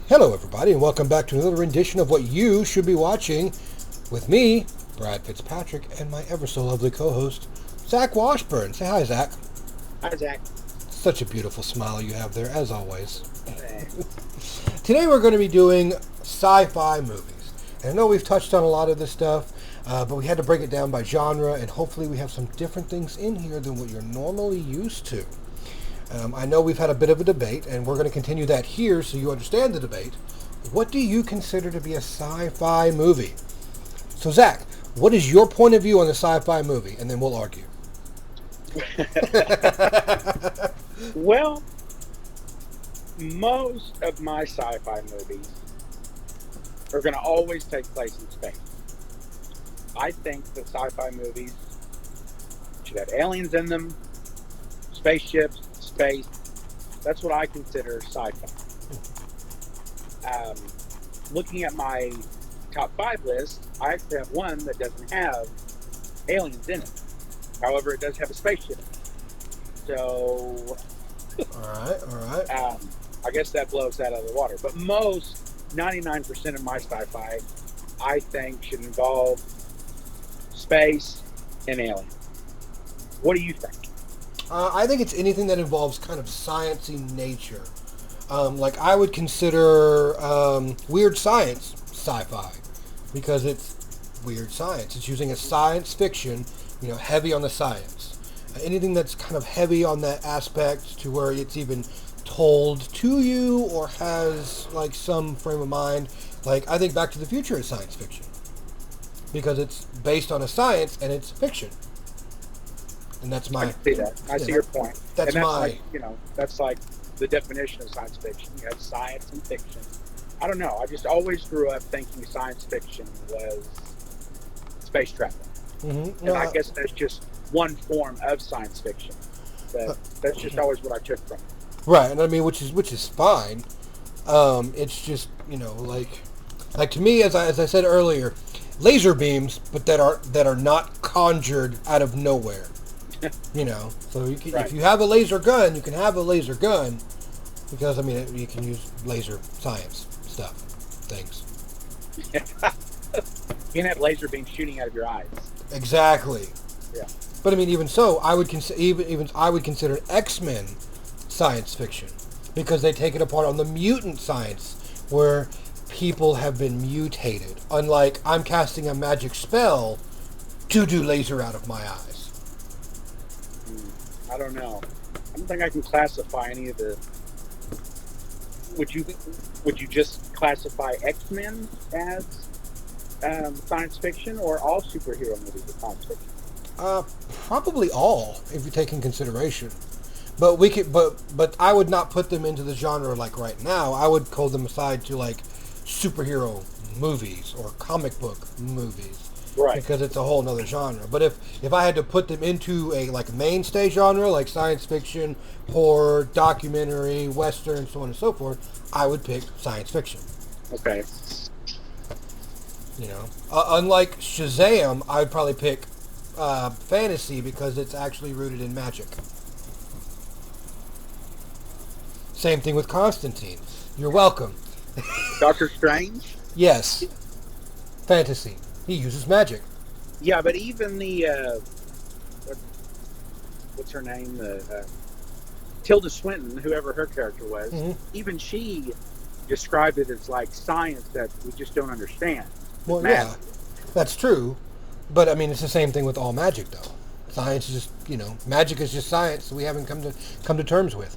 Hello, everybody, and welcome back to another rendition of what you should be watching with me, Brad Fitzpatrick, and my ever so lovely co host, Zach Washburn. Say hi, Zach. Hi, Zach. Such a beautiful smile you have there, as always. Thanks. Today, we're going to be doing sci fi movies. And I know we've touched on a lot of this stuff, but we had to break it down by genre, and hopefully, we have some different things in here than what you're normally used to. I know we've had a bit of a debate, and we're going to continue that here so you understand the debate. What do you consider to be a sci-fi movie? So, Zach, what is your point of view on the sci-fi movie? And then we'll argue. Well, most of my sci-fi movies are going to always take place in space. I think that sci-fi movies should have aliens in them, spaceships, space. That's what I consider sci-fi. Looking at my top five list, I actually have one that doesn't have aliens in it. However, it does have a spaceship. So, All right. I guess that blows that out of the water. But most, 99% of my sci-fi, I think, should involve space and aliens. What do you think? I think it's anything that involves kind of sciencey nature. Like I would consider weird science sci-fi because it's weird science. It's using a science fiction, heavy on the science. Anything that's kind of heavy on that aspect to where it's even told to you or has like some frame of mind. Like I think Back to the Future is science fiction because it's based on a science and it's fiction. And that's I my can see that. I see your point. that's And that's my like, that's like the definition of science fiction. You have science and fiction. I don't know. I just always grew up thinking science fiction was space travel. mm-hmm. And I guess that's just one form of science fiction. But that's just always what I took from it. Right, and I mean which is fine. It's just like to me as I said earlier, laser beams, but that are not conjured out of nowhere. So Right. if you have a laser gun, you can have a laser gun because I mean you can use laser science stuff things. You can have laser beams shooting out of your eyes. Exactly. Yeah. But I mean, even so, I would consider even I would consider X-Men science fiction because they take it apart on the mutant science where people have been mutated. Unlike I'm casting a magic spell to do laser out of my eyes. I don't know. I don't think I can classify any of the. Would you? Would you just classify X-Men as science fiction, or all superhero movies as science fiction? Probably all, if you take in consideration. But we could, but I would not put them into the genre like right now. I would hold them aside to like superhero movies or comic book movies Right. because it's a whole nother genre. But if I had to put them into a like mainstay genre like science fiction, horror, documentary, western, so on and so forth, I would pick science fiction. Okay. Unlike Shazam, I would probably pick fantasy because it's actually rooted in magic. Same thing with Constantine. You're welcome. Doctor Strange. Yes, fantasy. He uses magic. Yeah, but even the what, what's her name? The Tilda Swinton, whoever her character was, Mm-hmm. even she described it as like science that we just don't understand. Well, Math. yeah, that's true. But I mean, it's the same thing with all magic, though. Science is just, magic is just science. So we haven't come to terms with.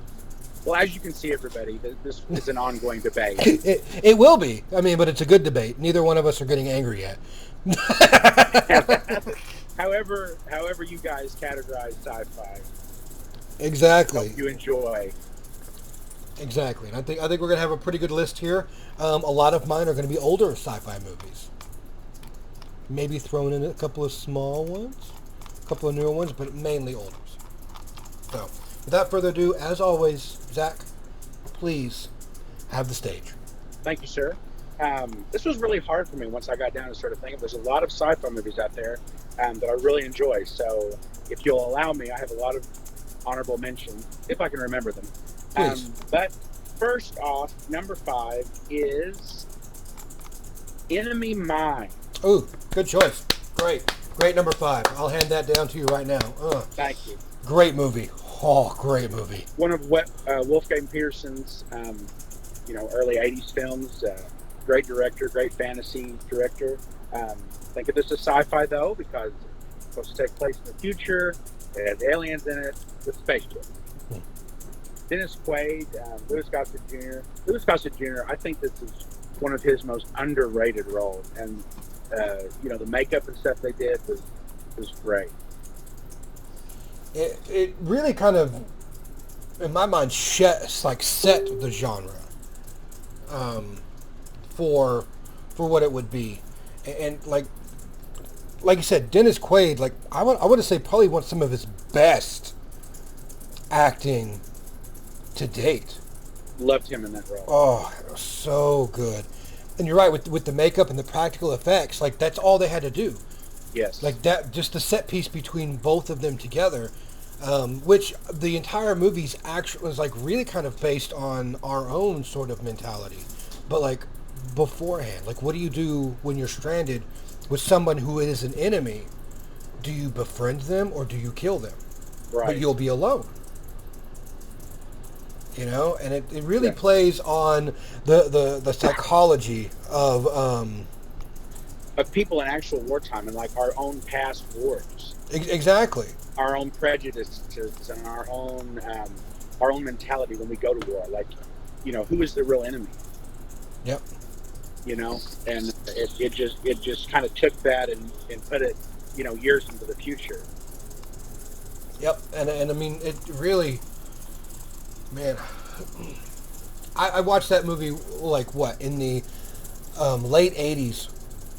Well, as you can see, everybody, this is an ongoing debate. It will be. I mean, but it's a good debate. Neither one of us are getting angry yet. however you guys categorize sci-fi, Exactly. hope you enjoy. Exactly. And I think we're gonna have a pretty good list here. A lot of mine are gonna be older sci-fi movies. Maybe thrown in a couple of small ones, a couple of newer ones, but mainly older. So, without further ado, as always, Zach, please have the stage. Thank you, sir. This was really hard for me once I got down and started thinking. There's a lot of sci-fi movies out there that I really enjoy. So, if you'll allow me, I have a lot of honorable mentions if I can remember them. Please. But First off, number 5 is Enemy Mine. Ooh, good choice. Great number 5. I'll hand that down to you right now. Thank you. Great movie. Oh, great movie. One of Wolfgang Petersen's, early '80s films. Great director, great fantasy director. Think of this as sci-fi though, because it's supposed to take place in the future. It has aliens in it with spaceships. Dennis Quaid, Louis Gossett Jr. Louis Gossett Jr. I think this is one of his most underrated roles, and the makeup and stuff they did was great. It really kind of, in my mind, set the genre for what it would be, and like you said, Dennis Quaid, like I would say probably some of his best acting to date. Loved him in that role. Oh, it was so good. And you're right, with the makeup and the practical effects, like that's all they had to do. Yes. Like that, just the set piece between both of them together, which the entire movie's actually was like really kind of based on our own sort of mentality. But like beforehand, like what do you do when you're stranded with someone who is an enemy? Do you befriend them or do you kill them? Right. But you'll be alone. And it really plays on the psychology of people in actual wartime and like our own past wars. Exactly. Our own prejudices and our own mentality when we go to war. Like, who is the real enemy? Yep. And it just kind of took that and put it, years into the future. Yep. And I mean, it really, man, I watched that movie like in the late 80s,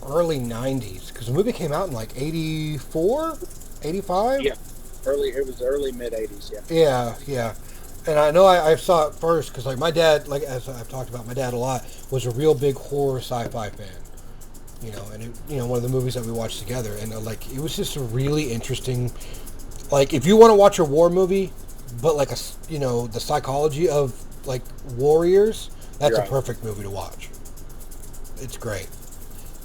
early 90s, because the movie came out in like 84, 85? Yeah, it was early mid 80s, Yeah. And I know I saw it first because like my dad, like as I've talked about, my dad a lot, was a real big horror sci-fi fan. And it, one of the movies that we watched together, and like it was just a really interesting, like if you want to watch a war movie, but like the psychology of like warriors, that's a perfect movie to watch. It's great.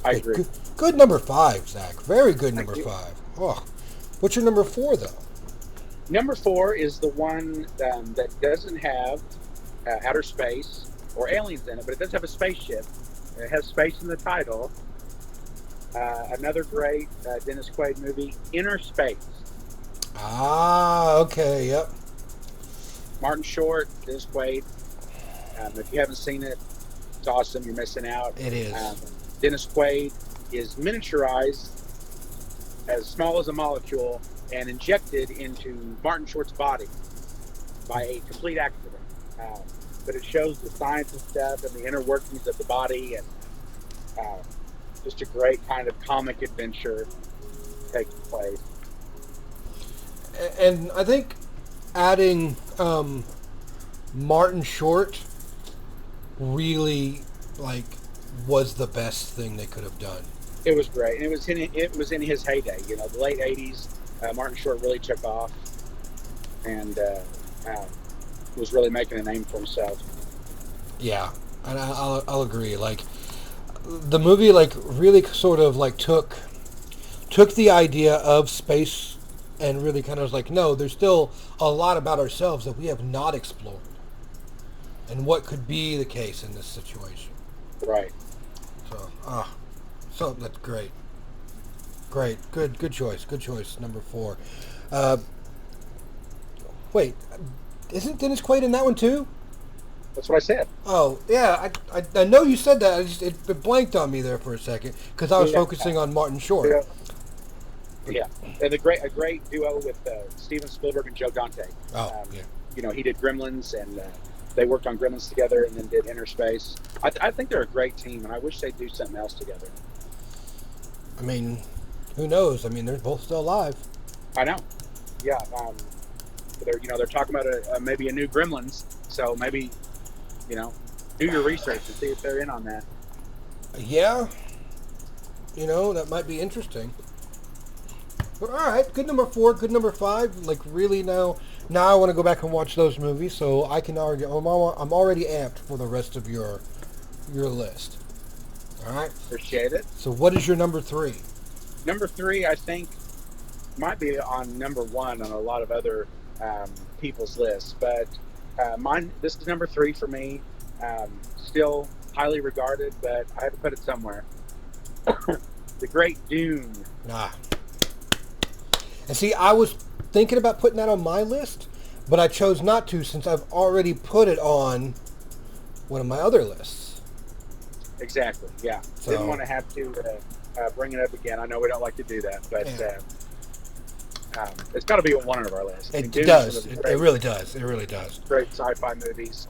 I agree. Good number 5, Zach. Very good number 5. Oh, what's your number 4 though? Number 4 is the one that doesn't have outer space or aliens in it, but it does have a spaceship. It has space in the title. Another great Dennis Quaid movie, Inner Space. Ah, okay, yep. Martin Short, Dennis Quaid. If you haven't seen it, it's awesome. You're missing out. It is. Dennis Quaid is miniaturized, as small as a molecule, and injected into Martin Short's body by a complete accident. But it shows the science and stuff and the inner workings of the body, and just a great kind of comic adventure takes place. And I think adding Martin Short really was the best thing they could have done. It was great, and it was in his heyday. The late '80s. Martin Short really took off, and was really making a name for himself. Yeah, and I'll agree. Like the movie, really sort of took the idea of space and really kind of was like, no, there's still a lot about ourselves that we have not explored, and what could be the case in this situation. Right. So that's great. Great, good choice. Good choice. Number 4. Wait, isn't Dennis Quaid in that one too? That's what I said. Oh yeah, I know you said that. It blanked on me there for a second because I was focusing on Martin Short. Yeah, and a great duo with Steven Spielberg and Joe Dante. Oh yeah. He did Gremlins, and they worked on Gremlins together, and then did Inner Space. I think they're a great team, and I wish they'd do something else together. I mean, who knows? I mean, they're both still alive. I know. Yeah. They're talking about maybe a new Gremlins. So maybe, do your research and see if they're in on that. Yeah. That might be interesting. But all right, good number 4, good number 5. Like really now Now I want to go back and watch those movies, so I can already. I'm already amped for the rest of your list. All right. Appreciate it. So what is your number three? Number three, I think, might be on number one on a lot of other people's lists, but mine. This is number three for me. Still highly regarded, but I had to put it somewhere. The Great Dune. Nah. And see, I was thinking about putting that on my list, but I chose not to since I've already put it on one of my other lists. Exactly. Yeah. So, didn't want to have to bring it up again. I know we don't like to do that, but it's got to be on one of our lists. It does. It really does. It really does. Great sci-fi movies.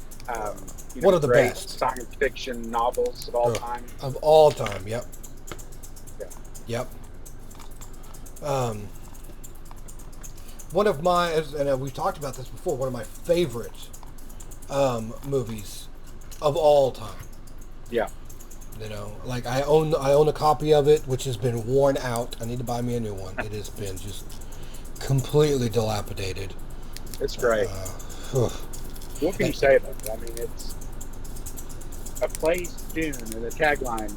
One of the great best science fiction novels of all time. Of all time. Yep. Yeah. Yep. One of my, and we've talked about this before, one of my favorite movies of all time. Yeah. You know, like I own a copy of it, which has been worn out. I need to buy me a new one. It has been just completely dilapidated. It's great. What can you say about it? I mean, it's a place, Dune, and the tagline,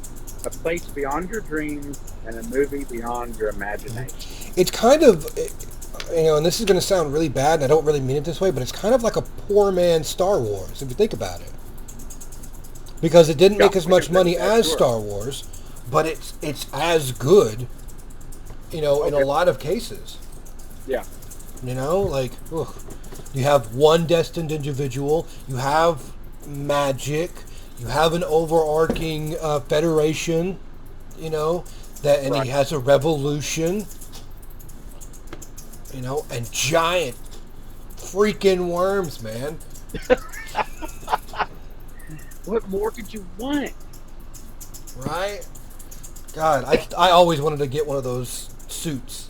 a place beyond your dreams and a movie beyond your imagination. It's kind of, you know, and this is going to sound really bad, and I don't really mean it this way, but it's kind of like a poor man's Star Wars, if you think about it. Because it didn't make as much money as Star Wars, but it's as good, you know, in a lot of cases. Yeah. You know, like, you have one destined individual, you have magic, you have an overarching federation, you know, and he has a revolution, you know, and giant freaking worms, man. What more could you want? Right? God, I always wanted to get one of those suits.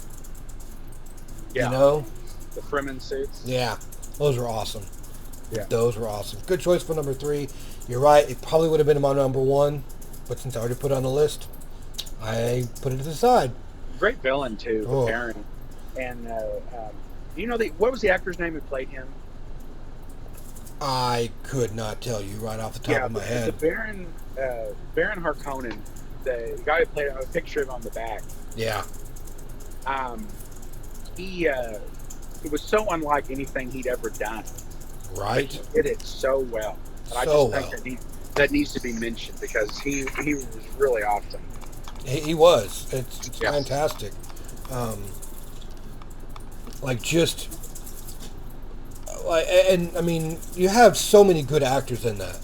Yeah. You know? The Fremen suits. Yeah. Those were awesome. Yeah. Those were awesome. Good choice for number three. You're right. It probably would have been my number one, but since I already put it on the list, I put it to the side. Great villain, too, the Baron. And, you know, what was the actor's name who played him? I could not tell you right off the top of my head. The Baron Harkonnen, the guy who played a picture of him on the back. Yeah. It was so unlike anything he'd ever done. Right. He did it so well. And I just think that needs to be mentioned because he was really awesome. He was. It's fantastic. And I mean, you have so many good actors in that.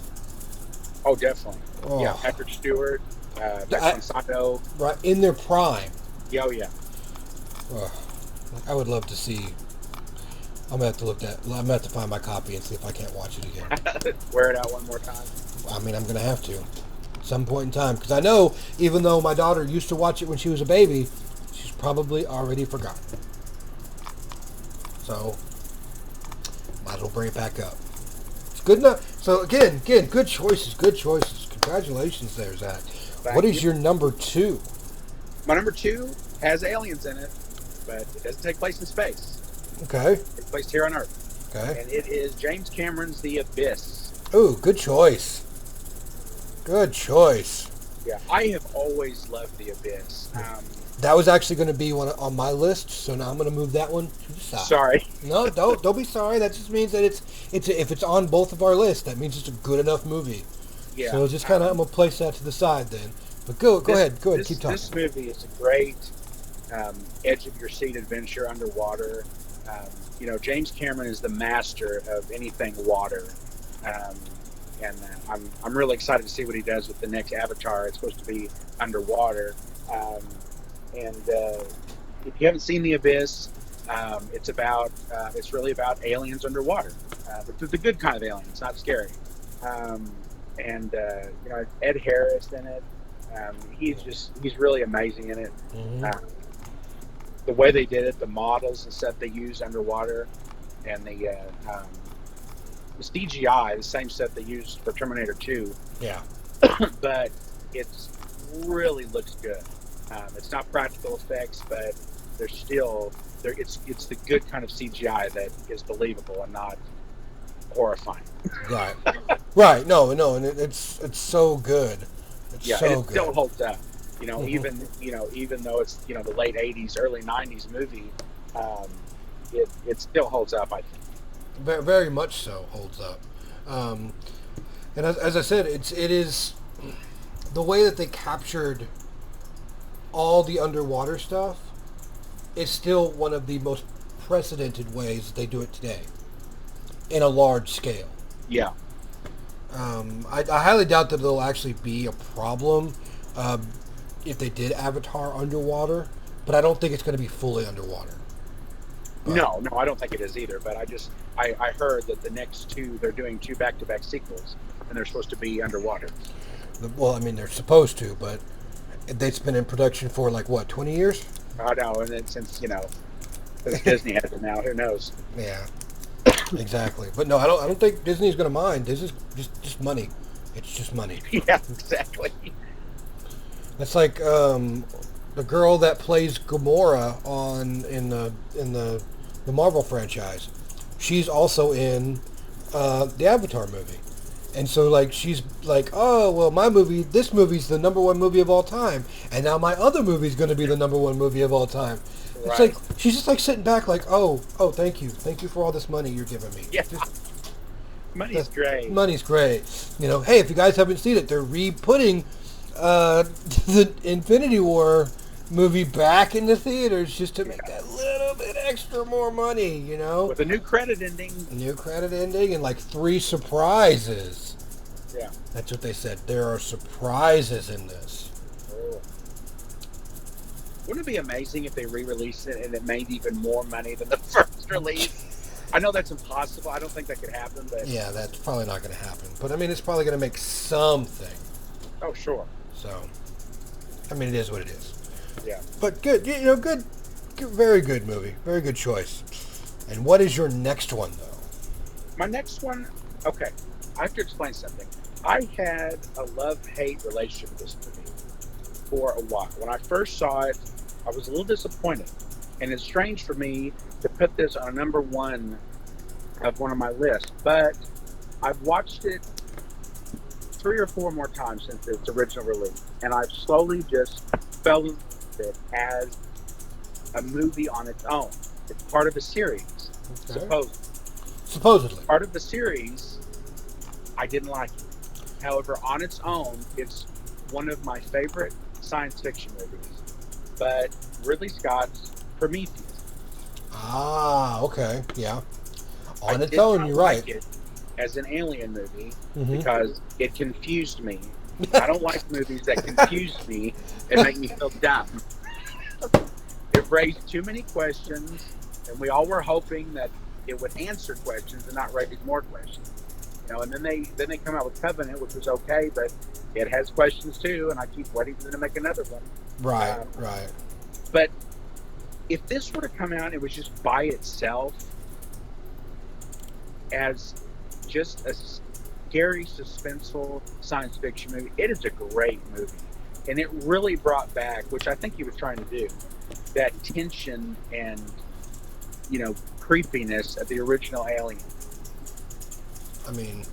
Oh, definitely. Oh. Yeah, Patrick Stewart, Sato. Right, in their prime. Oh, yeah. I would love to see. I'm gonna have to I'm gonna have to find my copy and see if I can't watch it again. Wear it out one more time. I mean, I'm gonna have to, some point in time, because I know even though my daughter used to watch it when she was a baby, she's probably already forgotten. So, might as well bring it back up. It's good enough. So again, good choices. Congratulations, there, Zach. What is your number two? My number two has aliens in it, but it doesn't take place in space. Okay. It takes place here on Earth. Okay. And it is James Cameron's The Abyss. Ooh, good choice. Good choice. Yeah, I have always loved The Abyss. That was actually going to be one on my list, so now I'm going to move that one to the side. Sorry. No, don't be sorry. That just means that if it's on both of our lists, that means it's a good enough movie. Yeah. So just kind of I'm going to place that to the side then. But go ahead, keep talking. This movie is a great edge of your seat adventure underwater. You know, James Cameron is the master of anything water. And I'm really excited to see what he does with the next Avatar. It's supposed to be underwater. And if you haven't seen The Abyss, it's really about aliens underwater, but the good kind of aliens, not scary. You know, Ed Harris in it. He's really amazing in it. Mm-hmm. The way they did it, the models and stuff they used underwater, and the CGI, the same set they used for Terminator 2. Yeah. But it really looks good. It's not practical effects, but they're still it's the good kind of CGI that is believable and not horrifying. Right. Right. No, no, and it's so good. It's Yeah, and so it still good. holds up. Hmm. Even though it's the late '80s, early '90s movie, um, it still holds up. I think. Very much so holds up. Um, and as I said, it is the way that they captured all the underwater stuff is still one of the most precedented ways they do it today in a large scale. Yeah. I highly doubt that it'll actually be a problem um, if they did Avatar underwater, but I don't think it's going to be fully underwater. But No, no, I don't think it is either. But I heard that the next two they're doing two back-to-back sequels, and they're supposed to be underwater. well, I mean they're supposed to, but they've been in production for like what 20 years? I know, and then since Disney has it now, who knows? Yeah, exactly. But no, I don't think Disney's going to mind. This is just money. It's just money. Yeah, exactly. It's like the girl that plays Gamora on in the Marvel franchise. She's also in the Avatar movie, and so like she's like, oh well, this movie's the number one movie of all time, and now my other movie's going to be the number one movie of all time. It's Right. like she's just like sitting back, like, oh, thank you for all this money you're giving me. Yeah, Just, money's the great. money's great. Hey, if you guys haven't seen it, they're re-putting the Infinity War movie back in the theaters just to make Yeah. that little bit extra more money, With a new credit ending. New credit ending and like three surprises. Yeah. That's what they said. There are surprises in this. Oh. Wouldn't it be amazing if they re-released it and it made even more money than the first release? I know that's impossible. I don't think that could happen, but Yeah, that's probably not going to happen. But I mean, it's probably going to make something. oh, sure. So, I mean, it is what it is. Yeah. But good, very good movie. Very good choice. And what is your next one, though? My next one, okay, I have to explain something. I had a love-hate relationship with this movie for a while. When I first saw it, I was a little disappointed. And it's strange for me to put this on number one of one of my lists. But I've watched it 3 or 4 more times since its original release. And I've slowly just fell in love with it as a movie on its own. It's part of a series, Okay. supposedly. Supposedly. Part of the series, I didn't like it. However, on its own, it's one of my favorite science fiction movies. But Ridley Scott's Prometheus. Ah, okay. Yeah. I On its did own, not you're like right. it as an alien movie Hmm. because it confused me. I don't like movies that confuse me and make me feel dumb. It raised too many questions, and we all were hoping that it would answer questions and not raise more questions. And then they come out with Covenant, which was okay, but it has questions too, and I keep waiting for them to make another one. Right, Um, right. but if this were to come out and it was just by itself as just a scary, suspenseful science fiction movie, it is a great movie. And it really brought back, which I think he was trying to do, that tension and, creepiness of the original Alien. I mean,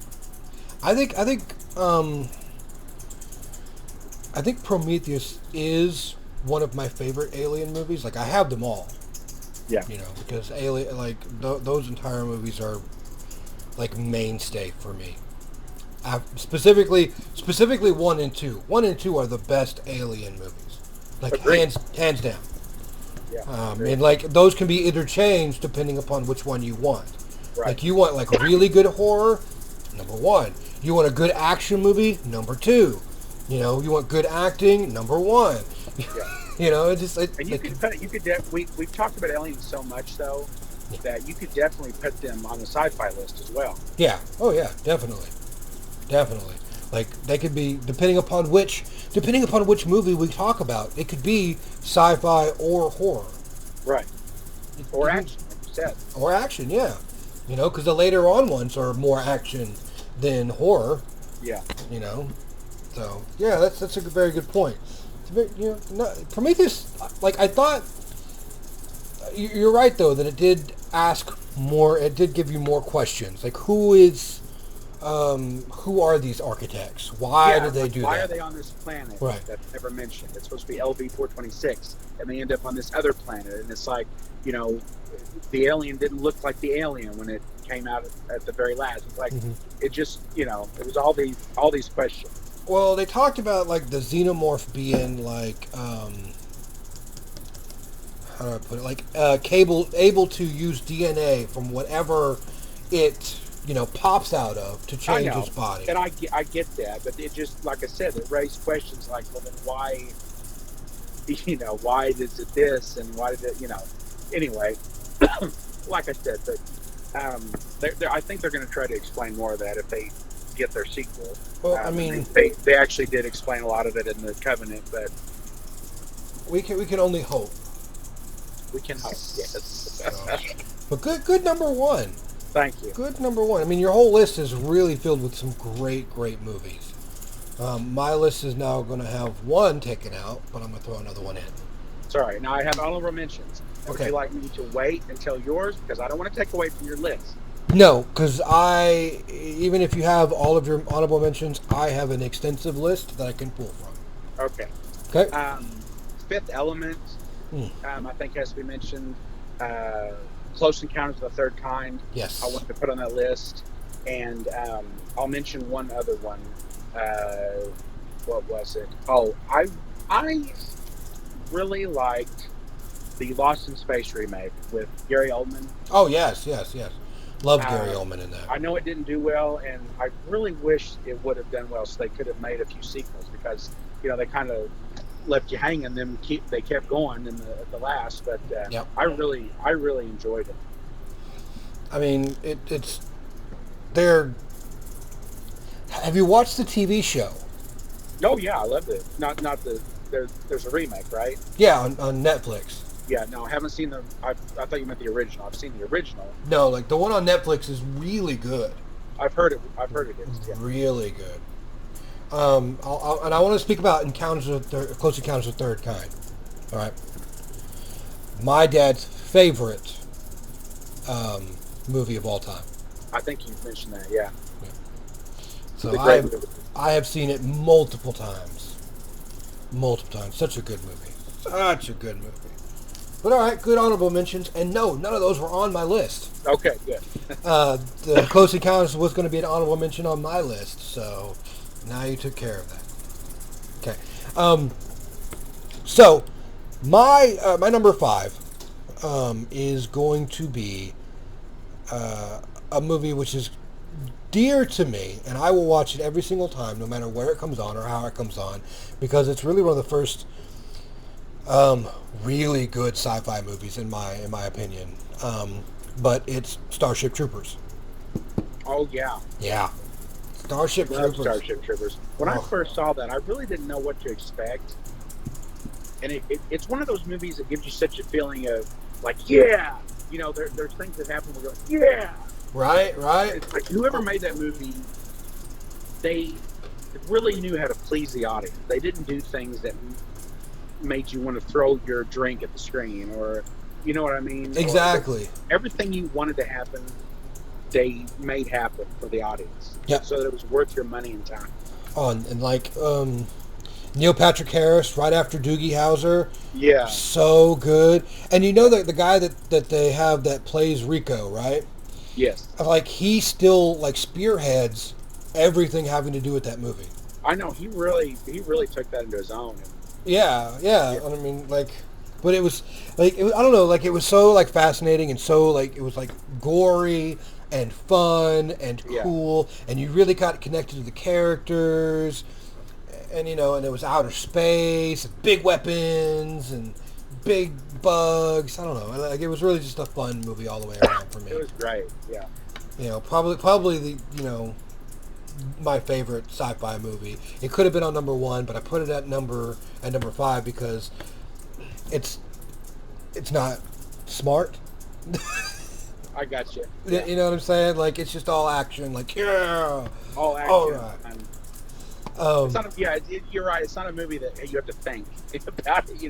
I think I think um, I think Prometheus is one of my favorite Alien movies. Like I have them all, Yeah. because Alien, like those entire movies are like mainstay for me. Specifically one and two. One and two are the best Alien movies, like Agreed. hands down. Yeah. And like those can be interchanged depending upon which one you want. Right. Like you want like really good horror, number one. You want a good action movie, number two. You want good acting, number one. Yeah. It's just And we've talked about aliens so much though that you could definitely put them on the sci-fi list as well. yeah. Oh yeah, definitely. Definitely. Like they could be depending upon which movie we talk about. It could be sci-fi or horror. Right. Or Mhm. action, like you said. Or action, yeah. Because the later on ones are more action than horror. Yeah. So yeah, that's a very good point. It's very, Prometheus. Like I thought, You're right though that it did ask more. It did give you more questions. Like who are these architects? Why Yeah, did they like, do why that? are they on this planet Right. that's never mentioned? It's supposed to be LV-426, and they end up on this other planet, and it's like, you know, the alien didn't look like the alien when it came out at the very last. It's like Hmm. it just, you know, it was all these questions. Well, they talked about like the xenomorph being like how do I put it? Like able to use DNA from whatever it pops out of to I change its know, body. and I get that, but it just, like I said, it raised questions like, well, then why, why is it this, and why did it, anyway, like I said, but I think they're going to try to explain more of that if they get their sequel. Well, I mean, they actually did explain a lot of it in the Covenant, but we can only hope. we can hope. Yes. So, but good number one. Thank you. Good number one. I mean, your whole list is really filled with some great movies. My list is now going to have one taken out, but I'm going to throw another one in. Sorry. Now I have honorable mentions. Would Okay. you like me to wait until yours? Because I don't want to take away from your list. No, because even if you have all of your honorable mentions, I have an extensive list that I can pull from. Okay. Okay. Fifth Element, I think has to be mentioned. Close Encounters of the Third Kind. Yes. I wanted to put on that list, and I'll mention one other one. What was it? Oh, I really liked the Lost in Space remake with Gary Oldman. Oh yes. Love Gary Oldman in that. I know it didn't do well, and I really wish it would have done well, so they could have made a few sequels, because they kind of left you hanging. Them they kept going at the last, but Yep. I really enjoyed it. I mean, it's they're. Have you watched the TV show? Oh yeah, I loved it. Not the there's a remake, right? Yeah, on Netflix. Yeah, no, I haven't seen the. I thought you meant the original. I've seen the original. No, like the one on Netflix is really good. I've heard it is. Yeah. Really good. And I want to speak about Close Encounters of the Third Kind. All right. My dad's favorite movie of all time. I think you mentioned that. Yeah. So I have seen it multiple times. Such a good movie. Such a good movie. But all right, good honorable mentions. And no, none of those were on my list. Okay, good. The Close Encounters was going to be an honorable mention on my list. So now you took care of that. Okay. So my number 5 is going to be a movie which is dear to me, and I will watch it every single time, no matter where it comes on or how it comes on, because it's really one of the first really good sci-fi movies in my opinion. But it's Starship Troopers. Oh yeah. Yeah. Starship Love Troopers. Starship Troopers. When I first saw that, I really didn't know what to expect, and it's one of those movies that gives you such a feeling of like, yeah, there's things that happen where you're like, yeah. Right. It's like whoever made that movie, they really knew how to please the audience. They didn't do things that made you want to throw your drink at the screen, or you know what I mean? Exactly. Everything you wanted to happen, they made happen for the audience. Yep. So that it was worth your money and time. And like Neil Patrick Harris right after Doogie Howser. Yeah. So good. And the guy that they have that plays Rico, right? Yes. Like he still like spearheads everything having to do with that movie. I know he really took that into his own. Yeah. I mean, like, but it was like I don't know, like it was so like fascinating and so like it was like gory and fun and cool, and you really got connected to the characters, and and it was outer space, and big weapons and big bugs. I don't know, like it was really just a fun movie all the way around for me. It was great. Yeah. Probably the my favorite sci-fi movie. It could have been on number 1, but I put it at number 5 because it's not smart. I got you. Yeah. You know what I'm saying? Like it's just all action. Like yeah, all action. All It's Um, not. You're right. It's not a movie that you have to think about it.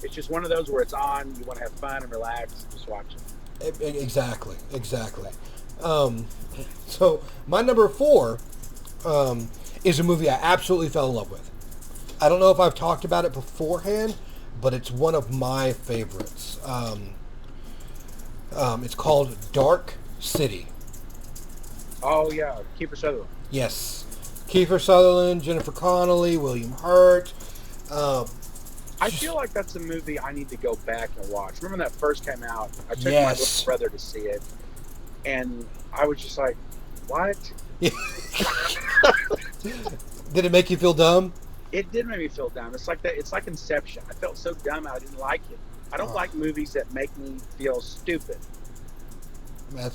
It's just one of those where it's on. You want to have fun and relax. Just watch it. exactly, exactly. Um, so my number four is a movie I absolutely fell in love with. I don't know if I've talked about it beforehand, but it's one of my favorites. It's called Dark City. Oh yeah, Kiefer Sutherland. Yes. Kiefer Sutherland, Jennifer Connelly, William Hurt. Um, I feel like that's a movie I need to go back and watch. Remember when that first came out? I took my little yes. brother to see it, and I was just like, "What?" Did it make you feel dumb? It did make me feel dumb. It's like that. It's like Inception. I felt so dumb. I didn't like it. I don't like movies that make me feel stupid. I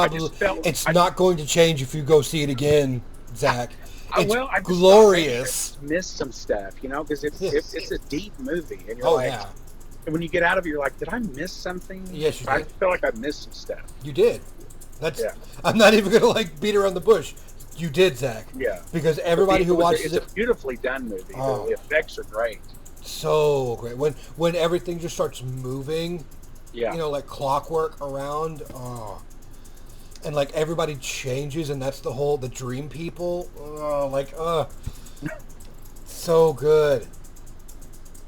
just felt it's not going to change if you go see it again, Zach. It's I just glorious. I missed some stuff, because it's a deep movie, and you're Oh like, yeah, and when you get out of it, you're like, did I miss something? yes you I did. feel like I missed some stuff. You did. That's. Yeah. I'm not even gonna beat around the bush. You did, Zach. Yeah. Because everybody who watches it's a beautifully done movie. Oh. The effects are great. so great when everything just starts moving. Yeah. Like clockwork around. Oh. And like everybody changes, and that's the dream people. Oh, so good,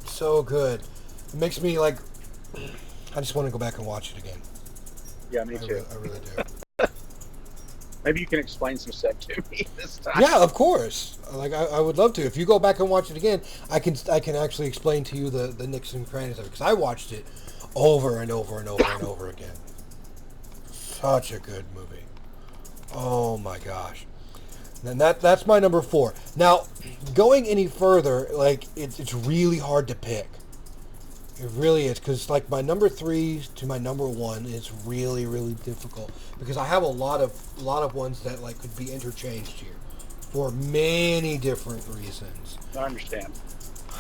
so good. It makes me like, I just want to go back and watch it again. Yeah, me too. I really do. Maybe you can explain some stuff to me this time. Yeah, of course. Like I would love to. If you go back and watch it again, I can actually explain to you the nicks and crannies of it, because I watched it over and over and over and over again. Such a good movie. Oh my gosh. And that's my number four. Now, going any further, like it's really hard to pick. It really is, because like my number three to my number one is really, really difficult, because I have a lot of ones that like could be interchanged here for many different reasons. I understand.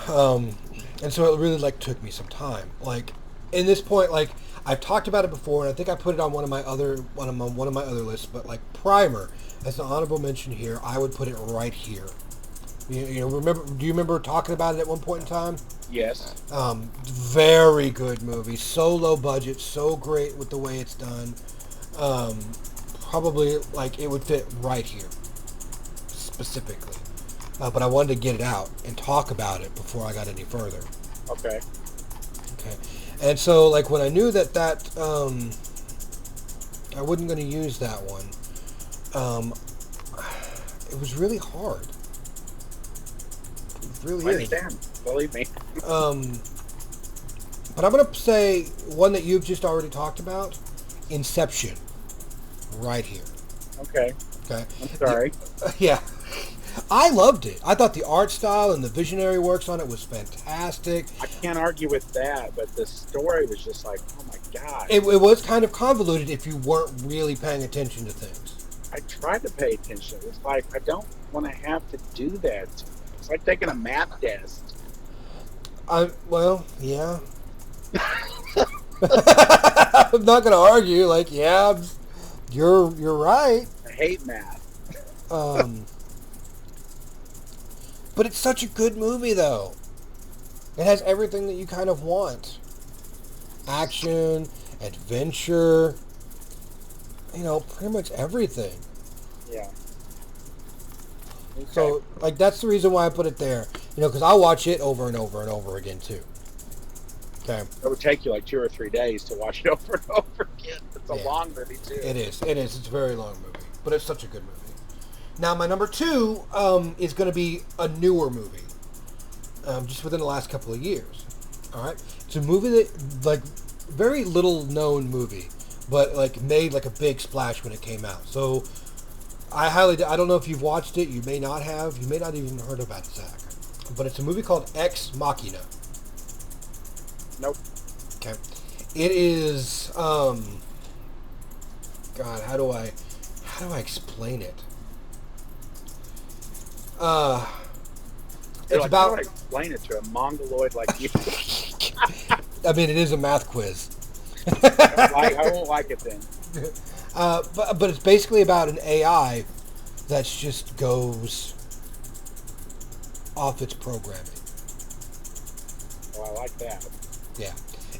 And so it really like took me some time. Like in this point, like I've talked about it before, and I think I put it on one of my other lists. But like Primer, as an honorable mention here, I would put it right here. Remember? Do you remember talking about it at one point in time? Yes. Very good movie. So low budget, so great with the way it's done. Probably like it would fit right here, specifically. But I wanted to get it out and talk about it before I got any further. Okay. Okay. And so, like, when I knew that I wasn't going to use that one, it was really hard. It really I is. understand. Believe me. But I'm going to say one that you've just already talked about, Inception, right here. Okay. Okay. I'm sorry. Yeah. I loved it. I thought the art style and the visionary works on it was fantastic. I can't argue with that, but the story was just like, oh my god. It was kind of convoluted if you weren't really paying attention to things. I tried to pay attention. It's like, I don't want to have to do that. It's like taking a math test. Well, yeah. I'm not going to argue. Like, yeah, you're right. I hate math. But it's such a good movie, though. It has everything that you kind of want. Action, adventure, pretty much everything. Yeah. Okay. So, like, that's the reason why I put it there. Because I'll watch it over and over and over again, too. Okay. It would take you like 2 or 3 days to watch it over and over again. It's a long movie, too. It is. It's a very long movie. But it's such a good movie. Now, my number two is going to be a newer movie. Just within the last couple of years. All right? It's a movie that, like, very little known movie. But, like, made, like, a big splash when it came out. So, I don't know if you've watched it. You may not have. You may not even heard about it, Zach. But it's a movie called Ex Machina. Nope. Okay. It is, God, how do I explain it? It's like, about. how do I explain it to a mongoloid like you? I mean, it is a math quiz. I won't like it then. But it's basically about an AI that just goes off its programming. Oh, I like that. Yeah,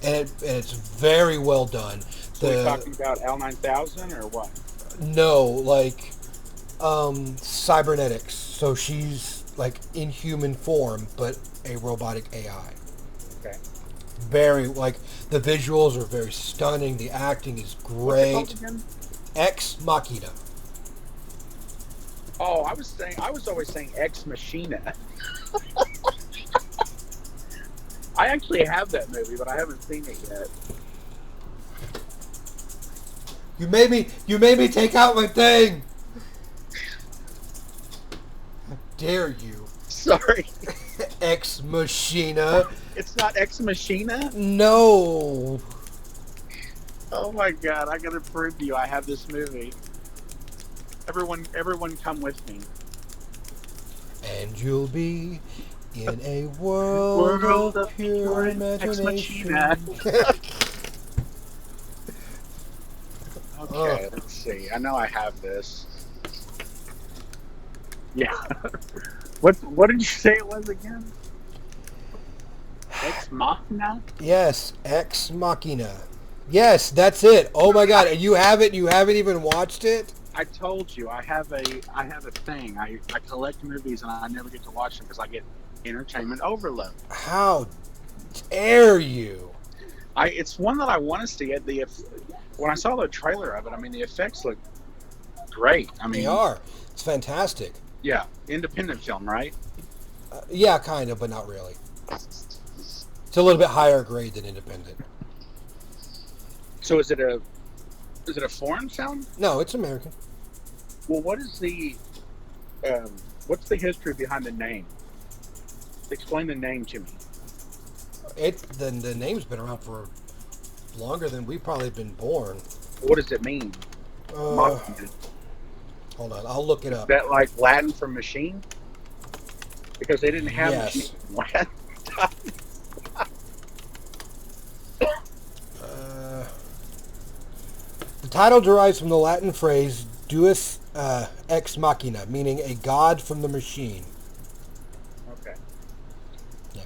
and it's very well done. So we're talking about L9000 or what? No, like cybernetics. So she's like in human form, but a robotic AI. Okay. Very like the visuals are very stunning. The acting is What's it called great. again? Ex Machina. Oh, I was always saying Ex Machina. I actually have that movie, but I haven't seen it yet. You made me take out my thing. How dare you? Sorry. Ex Machina. It's not Ex Machina? No. Oh my god, I gotta prove to you I have this movie. Everyone come with me. And you'll be in a world of pure imagination. Okay, let's see. I know I have this. Yeah. What did you say it was again? Ex Machina? Yes, Ex Machina. Yes, that's it. Oh my god, and you haven't even watched it? I told you I have a thing. I collect movies and I never get to watch them because I get entertainment overload. How dare you? It's one that I want to see. When I saw the trailer of it, I mean the effects look great. I mean They are. It's fantastic. Yeah, independent film, right? Yeah, kind of, but not really. It's a little bit higher grade than independent. So is it a foreign film? No, it's American. Well, what's the history behind the name? Explain the name to me. The name's been around for longer than we've probably been born. What does it mean? Hold on, I'll look it up. Is that like Latin for machine? Because they didn't have Yes. machine. The title derives from the Latin phrase "deus ex machina," meaning a god from the machine. Okay. Yeah.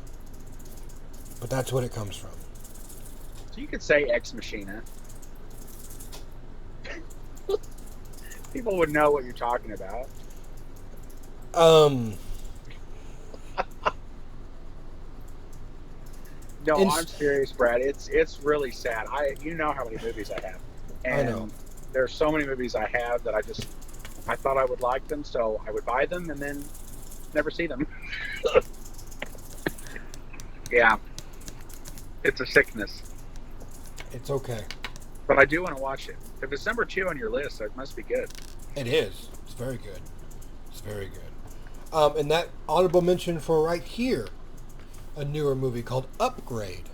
But that's what it comes from. So you could say ex machina. People would know what you're talking about. No, I'm serious, Brad. It's really sad. You know how many movies I have, and I know. There's so many movies I have that I thought I would like them, so I would buy them and then never see them. Yeah, it's a sickness. It's okay. But I do want to watch it. If it's number 2 on your list, it must be good. It is. It's very good. It's very good. And that honorable mention for right here, a newer movie called Upgrade.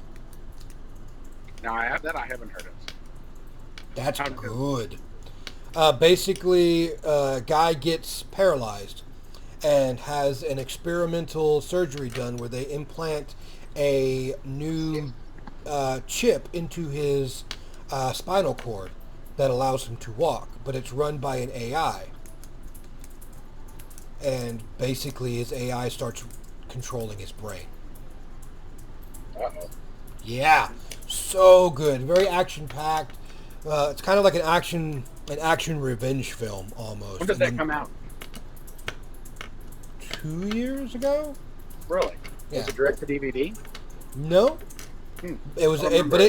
Now I have that. I haven't heard of. That's good. Basically, a guy gets paralyzed and has an experimental surgery done where they implant a new chip into his spinal cord that allows him to walk, but it's run by an AI. And basically his AI starts controlling his brain. Uh-oh. Yeah, so good. Very action-packed. It's kind of like an action revenge film almost. When did that come out? 2 years ago? Really? Yeah. Was it direct to DVD? No. It was, but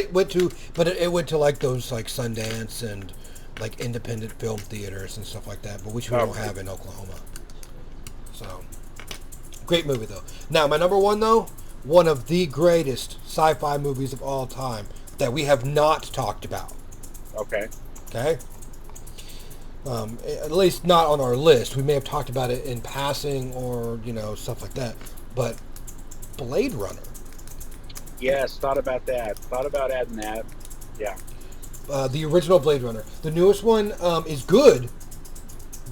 it went to like those like Sundance and like independent film theaters and stuff like that, but which we don't have in Oklahoma. So, great movie though. Now my number one though, one of the greatest sci-fi movies of all time that we have not talked about. Okay. Okay. At least not on our list. We may have talked about it in passing or stuff like that. But Blade Runner. Yes, thought about that. Thought about adding that. Yeah. The original Blade Runner. The newest one is good,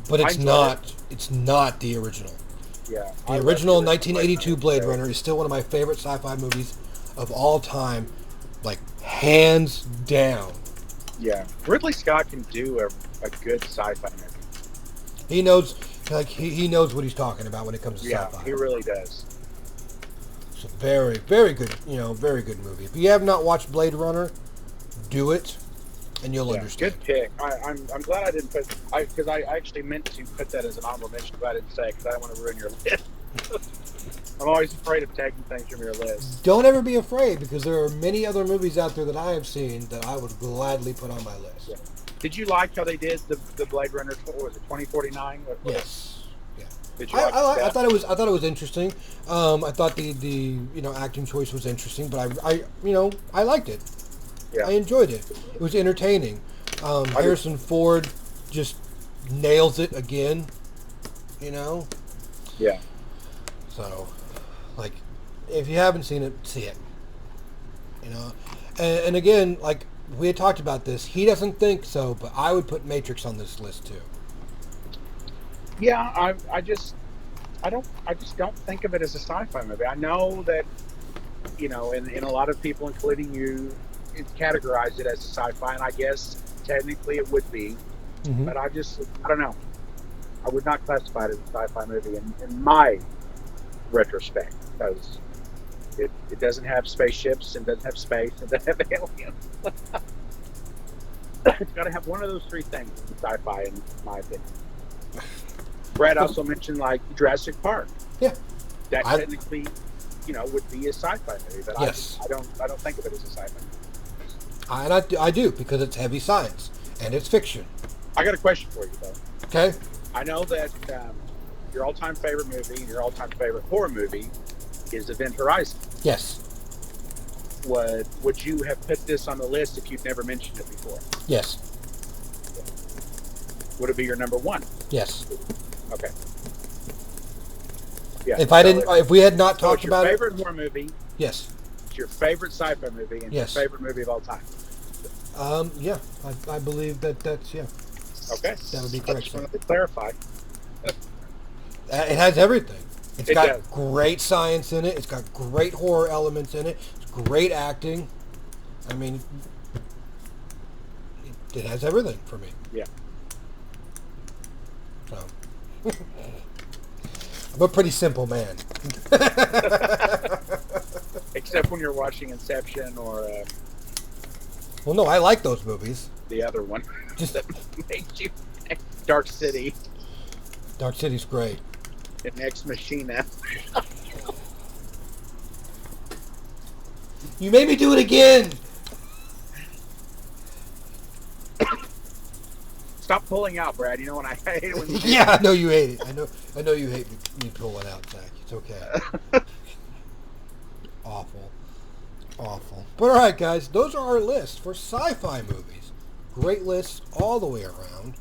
but it's not. It's not the original. Yeah. The original 1982 Blade Runner is still one of my favorite sci-fi movies of all time, like hands down. Yeah. Ridley Scott can do a good sci-fi movie. He knows Like he knows what he's talking about when it comes to Yeah, sci-fi. he really does. It's a very, very good, very good movie. If you have not watched Blade Runner, do it, and you'll understand. Good pick. I'm glad I didn't put because I actually meant to put that as an honorable mention, but I didn't say because I don't want to ruin your list. I'm always afraid of taking things from your list. Don't ever be afraid, because there are many other movies out there that I have seen that I would gladly put on my list. Yeah. Did you like how they did the Blade Runner? What was it, 2049? Yes. Yeah. Did you like I thought it was interesting. I thought the acting choice was interesting, but I liked it. Yeah. I enjoyed it. It was entertaining. Harrison Ford just nails it again. Yeah. So, like, if you haven't seen it, see it. And again, like we had talked about this, he doesn't think so, but I would put Matrix on this list too. Yeah, I just don't think of it as a sci-fi movie. I know that in a lot of people, including you, categorize it as a sci-fi, and I guess technically it would be, but I don't know. I would not classify it as a sci-fi movie in my retrospect, because it doesn't have spaceships, and doesn't have space, and doesn't have aliens. It's got to have one of those three things in sci-fi, in my opinion. Brad also mentioned like Jurassic Park. Yeah, that technically, would be a sci-fi movie, but yes. I don't think of it as a sci-fi movie. I do, because it's heavy science and it's fiction. I got a question for you though. Okay. I know that your all-time favorite movie and your all-time favorite horror movie is Event Horizon. Yes. Would you have put this on the list if you'd never mentioned it before? Yes. Would it be your number one? Yes. Okay. Yeah. If we had not talked about it. Your favorite horror movie? Yes. It's your favorite sci-fi movie, and yes. Your favorite movie of all time? Yeah. I believe that's yeah. Okay. That would be correct. I just wanted to clarify. It has everything. It got does. Great science in it. It's got great horror elements in it. It's great acting. I mean, it has everything for me. Yeah. So, I'm a pretty simple man. Except when you're watching Inception or... well, no, I like those movies. The other one. Just that makes you... Dark City. Dark City's great. And Ex Machina. You made me do it again! Stop pulling out, Brad. You know when I hate it when you yeah, I know you hate it. I know you hate me pulling out, Zach. It's okay. Awful. But alright, guys, those are our lists for sci-fi movies. Great lists all the way around.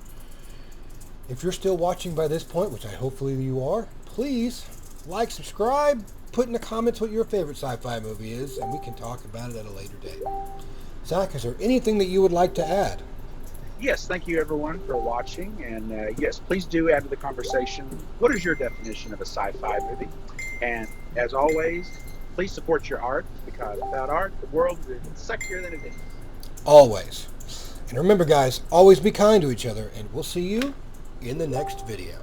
If you're still watching by this point, which I hopefully you are, please like, subscribe, put in the comments what your favorite sci-fi movie is, and we can talk about it at a later date. Zach, is there anything that you would like to add? Yes, thank you everyone for watching, and yes, please do add to the conversation, what is your definition of a sci-fi movie? And as always, please support your art, because without art, the world is sexier than it is. Always. And remember, guys, always be kind to each other, and we'll see you in the next video.